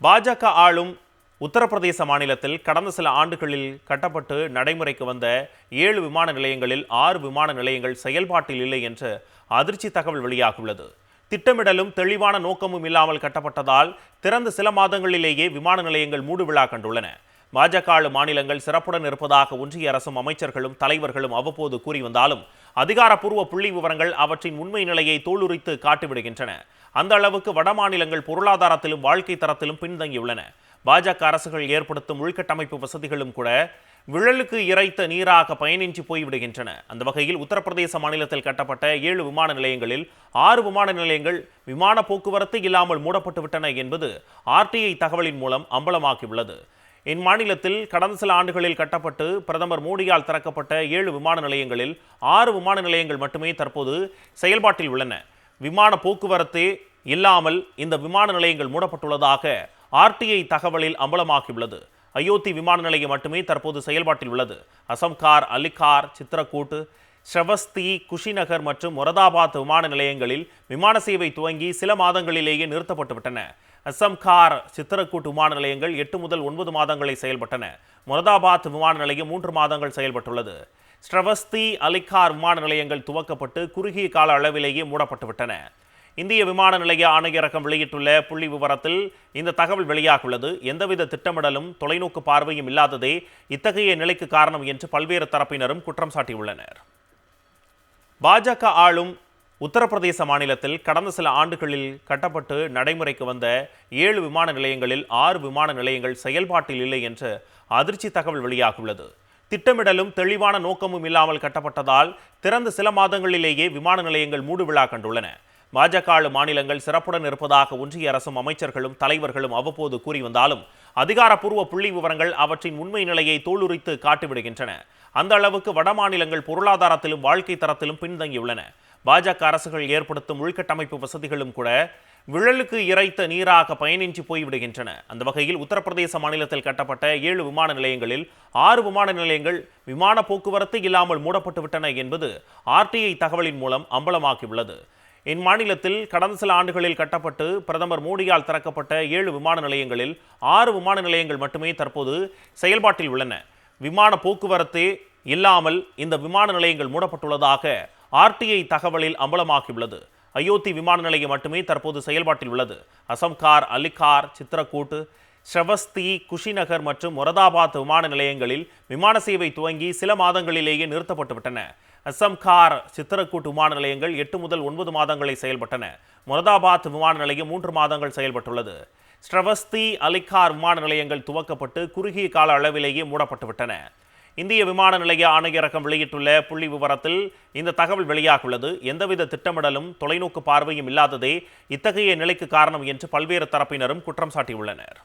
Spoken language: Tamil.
பாஜக ஆளும் உத்தரப்பிரதேச மாநிலத்தில் கடந்த சில ஆண்டுகளில் கட்டப்பட்டு நடைமுறைக்கு வந்த 7 விமான நிலையங்களில் 6 விமான நிலையங்கள் செயல்பாட்டில் இல்லை என்று அதிர்ச்சி தகவல் வெளியாகியுள்ளது. திட்டமிடலும் தெளிவான நோக்கமும் இல்லாமல் கட்டப்பட்டதால் திறந்த சில மாதங்களிலேயே விமான நிலையங்கள் மூடுவிழா கண்டுள்ளன. பாஜக ஆளும் மாநிலங்கள் சிறப்புடன் இருப்பதாக ஒன்றிய அரசும் அமைச்சர்களும் தலைவர்களும் அவ்வப்போது கூறி வந்தாலும் அதிகாரப்பூர்வ புள்ளி விவரங்கள் அவற்றின் உண்மை நிலையை தோலுரித்து காட்டிவிடுகின்றன. அந்த அளவுக்கு வட மாநிலங்கள் பொருளாதாரத்திலும் வாழ்க்கை தரத்திலும் பின்தங்கியுள்ளன. பாஜக அரசுகள் ஏற்படுத்தும் உள்கட்டமைப்பு வசதிகளும் கூட விழலுக்கு இறைத்த நீராக பயனின்றி போய்விடுகின்றன. அந்த வகையில் உத்தரப்பிரதேச மாநிலத்தில் கட்டப்பட்ட 7 விமான நிலையங்களில் 6 விமான நிலையங்கள் விமான போக்குவரத்து இல்லாமல் மூடப்பட்டுவிட்டன என்பது RTI தகவலின் மூலம் அம்பலமாகியுள்ளது. இம்மாநிலத்தில் கடந்த சில ஆண்டுகளில் கட்டப்பட்டு பிரதமர் மோடியால் திறக்கப்பட்ட 7 விமான நிலையங்களில் 6 விமான நிலையங்கள் மட்டுமே தற்போது செயல்பாட்டில் உள்ளன. விமான போக்குவரத்தே இல்லாமல் இந்த விமான நிலையங்கள் மூடப்பட்டுள்ளதாக RTI தகவலில் அம்பலமாகியுள்ளது. அயோத்தி விமான நிலையம் மட்டுமே தற்போது செயல்பாட்டில் உள்ளது. அசம்கார், அலிகார், சித்ரகூட், ஸ்ரவஸ்தி, குஷிநகர் மற்றும் மொரதாபாத் விமான நிலையங்களில் விமான சேவை துவங்கி சில மாதங்களிலேயே நிறுத்தப்பட்டுவிட்டன. அசம்கார், சித்ரகூட் விமான நிலையங்கள் 8 முதல் 9 மாதங்களை செயல்பட்டன. மொரதாபாத் விமான நிலையம் 3 மாதங்கள் செயல்பட்டுள்ளது. ஸ்ரவஸ்தி, அலிகார் விமான நிலையங்கள் துவக்கப்பட்டு குறுகிய கால அளவிலேயே மூடப்பட்டுவிட்டன. இந்திய விமான நிலைய ஆணையரகம் வெளியிட்டுள்ள புள்ளி விவரத்தில் இந்த தகவல் வெளியாகியுள்ளது. எந்தவித திட்டமிடலும் தொலைநோக்கு பார்வையும் இல்லாததே இத்தகைய நிலைக்கு காரணம் என்று பல்வேறு தரப்பினரும் குற்றம் சாட்டியுள்ளனர். பாஜக ஆளும் உத்தரப்பிரதேச மாநிலத்தில் கடந்த சில ஆண்டுகளில் கட்டப்பட்டு நடைமுறைக்கு வந்த 7 விமான நிலையங்களில் 6 விமான நிலையங்கள் செயல்பாட்டில் இல்லை என்று அதிர்ச்சி தகவல் வெளியாகியுள்ளது. திட்டமிடலும் தெளிவான நோக்கமும் இல்லாமல் கட்டப்பட்டதால் திறந்த சில மாதங்களிலேயே விமான நிலையங்கள் மூடுவிழா கண்டுள்ளன. பாஜக ஆளும் மாநிலங்கள் சிறப்புடன் இருப்பதாக ஒன்றிய அரசும் அமைச்சர்களும் தலைவர்களும் அவ்வப்போது கூறி வந்தாலும் அதிகாரப்பூர்வ புள்ளி விவரங்கள் அவற்றின் உண்மை நிலையை தோலுரித்து காட்டிவிடுகின்றன. அந்த அளவுக்கு வட மாநிலங்கள் பொருளாதாரத்திலும் வாழ்க்கை தரத்திலும் பின்தங்கியுள்ளன. பாஜக அரசுகள் ஏற்படுத்தும் உள்கட்டமைப்பு வசதிகளும் கூட விழலுக்கு இறைத்த நீராக பயனின்றி போய்விடுகின்றன. அந்த வகையில் உத்தரப்பிரதேச மாநிலத்தில் கட்டப்பட்ட 7 விமான நிலையங்களில் 6 விமான நிலையங்கள் விமான போக்குவரத்து இல்லாமல் மூடப்பட்டுவிட்டன என்பது RTI தகவலின் மூலம் அம்பலமாகியுள்ளது. இம்மாநிலத்தில் கடந்த சில ஆண்டுகளில் கட்டப்பட்டு பிரதமர் மோடியால் திறக்கப்பட்ட 7 விமான நிலையங்களில் 6 விமான நிலையங்கள் மட்டுமே தற்போது செயல்பாட்டில் உள்ளன. விமான போக்குவரத்தே இல்லாமல் இந்த விமான நிலையங்கள் மூடப்பட்டுள்ளதாக RTI தகவலில் அம்பலமாகியுள்ளது. அயோத்தி விமான நிலையம் மட்டுமே தற்போது செயல்பாட்டில் உள்ளது. அசம்கார், அலிகார், சித்ரகூட், ஸ்ரவஸ்தி, குஷிநகர் மற்றும் மொரதாபாத் விமான நிலையங்களில் விமான சேவை துவங்கி சில மாதங்களிலேயே நிறுத்தப்பட்டுவிட்டன. அசம்கார், சித்ரகூட் விமான நிலையங்கள் 8 முதல் 9 மாதங்களை செயல்பட்டன. மொரதாபாத் விமான நிலையம் 3 மாதங்கள் செயல்பட்டுள்ளது. ஸ்ரவஸ்தி, அலிகார் விமான நிலையங்கள் துவக்கப்பட்டு குறுகிய கால அளவிலேயே மூடப்பட்டுவிட்டன. இந்திய விமான நிலைய ஆணையரகம் வெளியிட்டுள்ள புள்ளி விவரத்தில் இந்த தகவல் வெளியாகியுள்ளது. எந்தவித திட்டமிடலும் தொலைநோக்கு பார்வையும் இல்லாததே இத்தகைய நிலைக்கு காரணம் என்று பல்வேறு தரப்பினரும் குற்றம் சாட்டியுள்ளனர்.